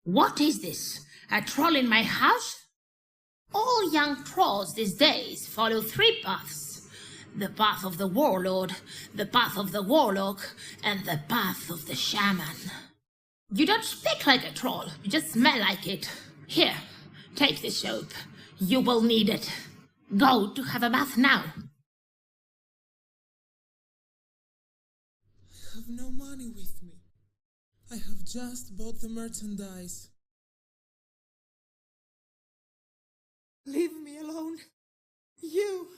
What is this? A troll in my house? All young trolls these days follow 3 paths. The path of the warlord, the path of the warlock, and the path of the shaman. You don't speak like a troll, you just smell like it. Here, take this soap. You will need it. Go to have a bath now. I have no money with me. I have just bought the merchandise. Leave me alone. You,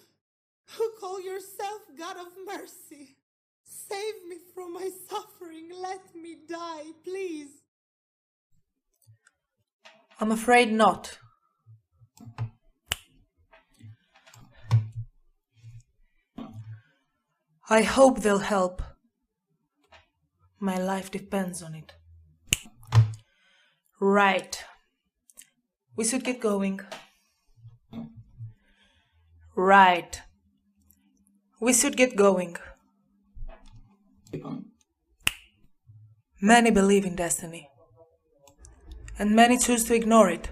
who call yourself God of mercy. Save me from my suffering. Let me die, please. I'm afraid not. I hope they'll help. My life depends on it. Right. We should get going. Right. We should get going. Many believe in destiny, and many choose to ignore it,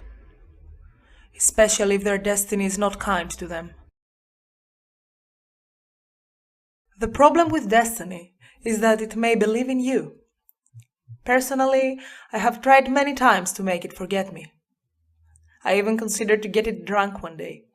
especially if their destiny is not kind to them. The problem with destiny is that it may believe in you. Personally, I have tried many times to make it forget me. I even considered to get it drunk one day.